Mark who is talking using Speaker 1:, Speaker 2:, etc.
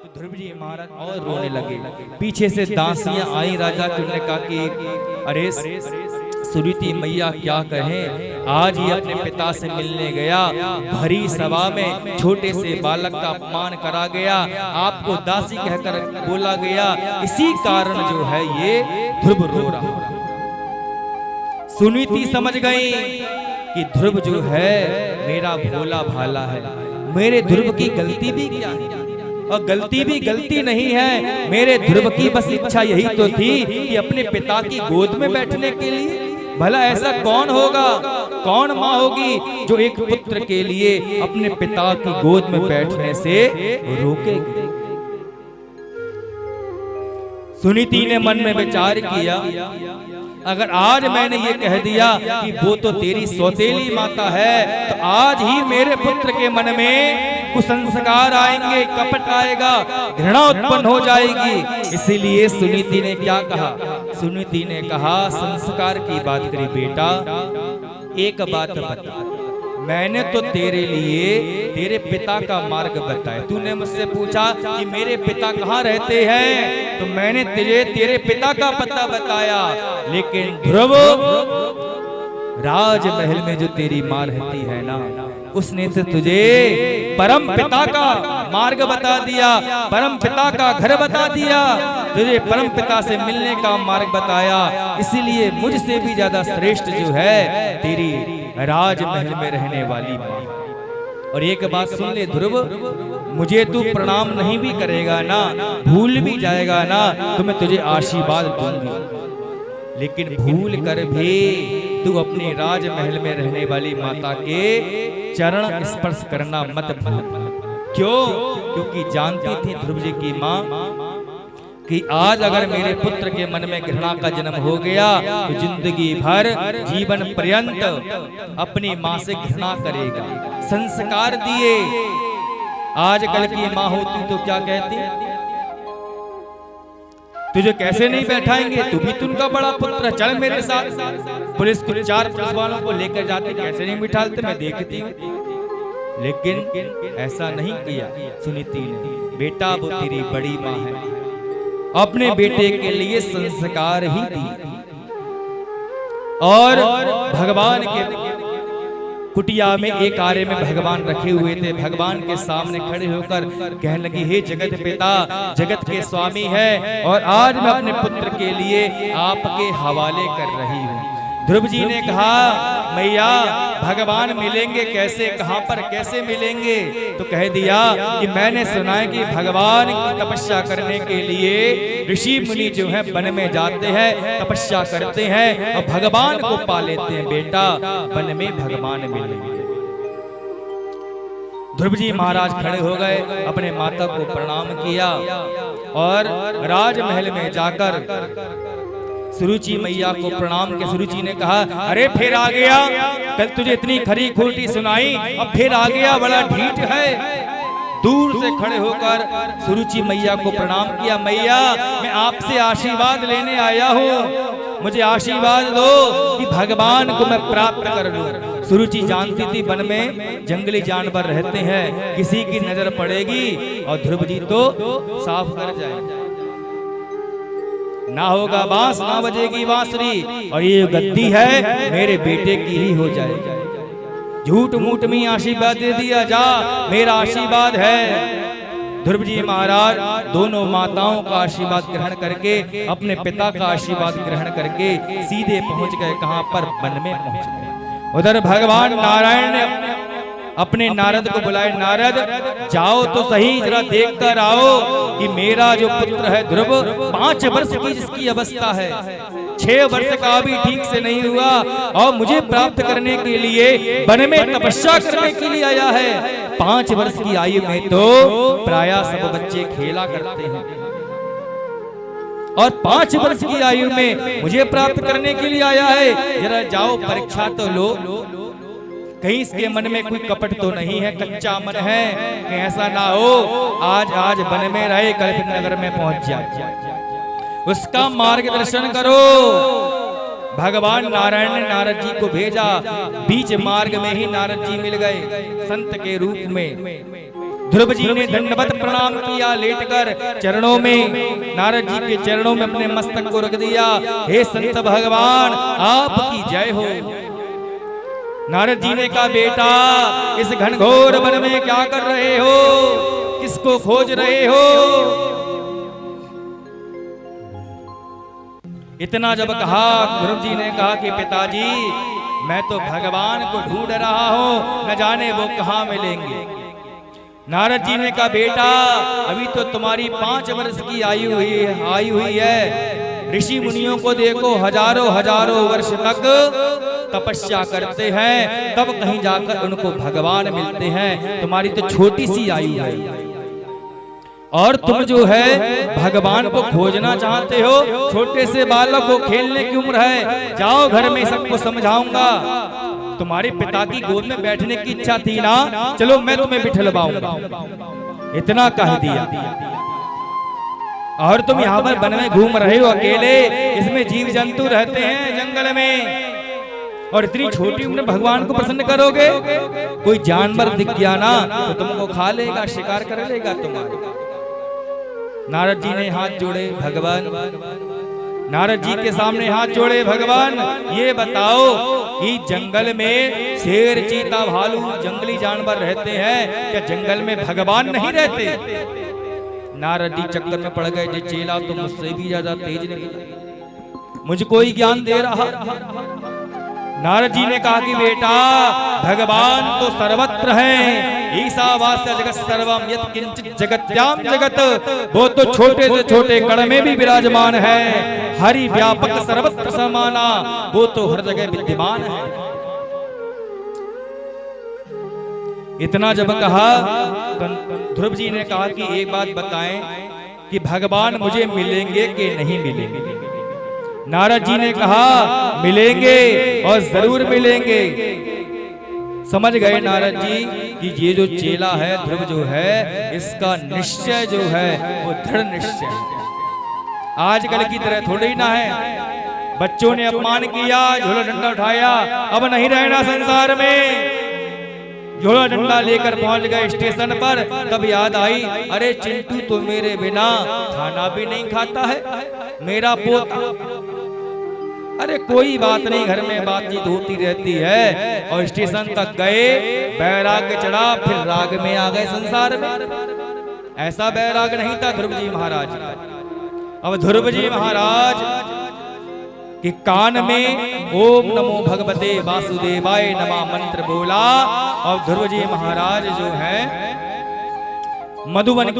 Speaker 1: तो ध्रुव जी महाराज और रोने लगे। पीछे से दासियां आई राजा की, उन्होंने कहा कि अरे सुनीति मैया क्या कहें, आज ही अपने पिता से मिलने गया, भरी सभा में छोटे से बालक का अपमान करा गया, आपको दासी कहकर बोला गया, इसी कारण जो है ये ध्रुव रो रहा। सुनीति समझ गई कि ध्रुव जो है मेरा भोला भाला है, मेरे ध्रुव की गलती भी क्या है, और गलती भी गलती नहीं है, मेरे ध्रुव की बस इच्छा यही तो थी कि अपने पिता की गोद में बैठने के लिए। भला ऐसा कौन होगा, कौन माँ होगी जो एक पुत्र के लिए अपने पिता की गोद में बैठने से रोकेगी। सुनीति ने मन में विचार किया, अगर आज मैंने ये कह दिया कि वो तो तेरी सौतेली माता है, तो आज ही मेरे पुत्र के मन में कुसंस्कार आएंगे, कपट आएगा, घृणा उत्पन्न हो जाएगी। इसीलिए सुनीति ने क्या कहा, सुनीति ने कहा संस्कार की बात करी, बेटा एक बात बता, मैंने तो तेरे लिए तेरे पिता का मार्ग बताया, तूने मुझसे पूछा कि मेरे पिता कहाँ रहते हैं, तो मैंने तुझे तेरे पिता का पता बताया, लेकिन ध्रुव राजमहल में जो तेरी माँ रहती है ना, उसने तो तुझे परम पिता का मार्ग बता दिया, परम पिता का घर बता दिया, तुझे परम पिता से मिलने का मार्ग बताया। इसीलिए मुझसे भी ज्यादा श्रेष्ठ जो है तेरी राजमहल में रहने वाली माँ। और एक बात सुन ले ध्रुव, मुझे तू प्रणाम नहीं भी करेगा ना, भूल भी जाएगा ना, तो मैं तुझे आशीर्वाद दूंगी, लेकिन भूल कर भी तू अपने राजमहल में रहने वाली माता के चरण स्पर्श करना मत भूल। क्यों? क्योंकि जानती थी ध्रुव जी की माँ कि आज अगर मेरे पुत्र के मन में घृणा का जन्म हो गया तो जिंदगी भर जीवन पर्यंत अपनी माँ से घृणा करेगा। संस्कार दिए, आजकल की माँ होती तो क्या कहती, तुझे कैसे नहीं बैठाएंगे, तू भी तुमका बड़ा पुत्र, चल मेरे साथ। पुलिस को 4 पुलिस वालों को लेकर जाते, कैसे नहीं बिठाते, मैं देखती हूँ। लेकिन ऐसा नहीं किया सुनीति ने। बेटा वो तेरी बड़ी माँ है, अपने बेटे के लिए संस्कार ही दिए। और भगवान के कुटिया में एक आरे में भगवान रखे हुए थे, भगवान के सामने खड़े होकर कहने लगी, हे जगत पिता, जगत के स्वामी है, और आज मैं अपने पुत्र के लिए आपके हवाले कर रही हूँ। ध्रुव जी ने कहा, मैया भगवान मिलेंगे कैसे, कहां पर कैसे मिलेंगे? तो कह दिया कि मैंने सुना है कि भगवान की तपस्या करने के लिए ऋषि मुनि जो है वन में जाते हैं, तपस्या करते हैं और भगवान को पा लेते हैं। बेटा वन में भगवान मिलेंगे। ध्रुव जी महाराज खड़े हो गए, अपने माता को प्रणाम किया और राजमहल में जाकर सुरुचि मैया को प्रणाम के सुरुचि ने कहा, अरे फिर आ गया, कल तुझे इतनी खरी खोटी सुनाई, अब फिर आ गया, बड़ा ढीठ है। दूर से खड़े होकर सुरुचि मैया को प्रणाम किया, मैया मैं आपसे आशीर्वाद लेने आया हूँ, मुझे आशीर्वाद दो कि भगवान को मैं प्राप्त कर लूं। सुरुचि जानती थी वन में जंगली जानवर रहते हैं, किसी की नजर पड़ेगी और ध्रुव जी तो साफ कर जाएंगे, ना होगा बांस ना बजेगी बांसुरी, और ये गद्दी है मेरे बेटे की ही हो जाएगी। झूठ मूठ में आशीर्वाद दे दिया, जा मेरा आशीर्वाद है। ध्रुव जी महाराज दोनों माताओं का आशीर्वाद ग्रहण करके, अपने पिता का आशीर्वाद ग्रहण करके सीधे पहुंच गए, कहां पर, वन में पहुंच गए। उधर भगवान नारायण ने अपने नारद को बुलाए, नारद जाओ तो सही, जरा देख कर आओ कि मेरा जो पुत्र है ध्रुव 5 वर्ष की जिसकी अवस्था है, 6 वर्ष का भी ठीक से नहीं हुआ और मुझे प्राप्त करने के लिए वन में तपस्या करने के लिए आया है। 5 वर्ष की आयु में तो प्रायः सब बच्चे खेला करते हैं, और 5 वर्ष की आयु में मुझे प्राप्त करने के लिए आया है, जरा जाओ परीक्षा तो लो, कहीं इसके मन में कोई कपट तो नहीं है, कच्चा मन है, कि ऐसा ना हो आज वन में रहे, कल फिर नगर में पहुंच जाए। उसका मार्गदर्शन करो। भगवान नारायण ने नारद जी को भेजा, बीच मार्ग में ही नारद जी मिल गए संत के रूप में। ध्रुव जी ने दंडवत प्रणाम किया, लेटकर चरणों में, नारद जी के चरणों में अपने मस्तक को रख दिया। हे संत भगवान, आपकी जय हो। नारद जी ने कहा, बेटा इस घनघोर वन में क्या कर रहे हो, किसको खोज रहे हो? इतना जब कहा, ध्रुव जी ने कहा कि पिताजी मैं तो भगवान को ढूंढ रहा हूं, न जाने वो कहां मिलेंगे। नारद जी ने कहा, बेटा अभी तो तुम्हारी 5 वर्ष की आई हुई है। ऋषि मुनियों को देखो, हजारों वर्ष तक तपस्या करते हैं, तब कहीं जाकर उनको भगवान मिलते हैं। तुम्हारी तो छोटी सी आयु है, और तुम जो है भगवान को खोजना चाहते हो। छोटे से बालक को, खेलने की उम्र है, जाओ घर में सबको समझाऊंगा। तुम्हारे पिता की गोद में बैठने की इच्छा थी ना, चलो मैं तुम्हें बिठलवाऊंगा। इतना कह दिया, और तुम यहाँ पर वन में घूम रहे हो अकेले, इसमें जीव जंतु रहते हैं जंगल में, और इतनी छोटी उम्र में भगवान को प्रसन्न करोगे? कोई जानवर दिख गया ना तो तुमको खा लेगा, शिकार कर लेगा तुम्हारे। नारद जी ने हाथ जोड़े, भगवान, नारद जी के सामने हाथ जोड़े, भगवान ये बताओ कि जंगल में शेर, चीता, भालू, जंगली जानवर रहते हैं, क्या जंगल में भगवान नहीं रहते? नारद जी चक्कर में पड़ गए, चेला तो मुझसे भी ज्यादा तेज नहीं, मुझको ही ज्ञान दे रहा। नारद जी ने कहा कि बेटा भगवान तो सर्वत्र हैं, ईशावास्य जगत सर्वम यत् किंचित जगत्याम जगत, वो तो छोटे से छोटे कण में भी विराजमान है। हरि व्यापक सर्वत्र समाना, वो तो हर जगह विद्यमान है। इतना जब कहा तो ध्रुव जी ने कहा कि एक बात बताएं कि भगवान मुझे मिलेंगे कि नहीं मिलेंगे? नारद जी ने कहा मिलेंगे, और जरूर मिलेंगे। समझ गए नारद जी कि ये जो चेला है, ध्रुव जो है, इसका निश्चय जो है वो दृढ़ निश्चय है। आजकल की तरह थोड़ी ना है, बच्चों ने अपमान किया, झोला डंडा उठाया, अब नहीं रहना संसार में। झोला डंडा लेकर पहुंच गए स्टेशन पर, तब याद आई, अरे चिंटू तो मेरे बिना खाना भी नहीं खाता है, मेरा पोता। अरे कोई बात नहीं, घर में बातचीत होती रहती है। और स्टेशन तक गए, बैराग चढ़ा, फिर राग में आ गए संसार में। ऐसा बैराग नहीं था ध्रुव जी महाराज का। अब ध्रुव जी महाराज के कान में ओम नमो भगवते वासुदेवाय नमः मंत्र बोला, और ध्रुव जी महाराज जो है मधुवन की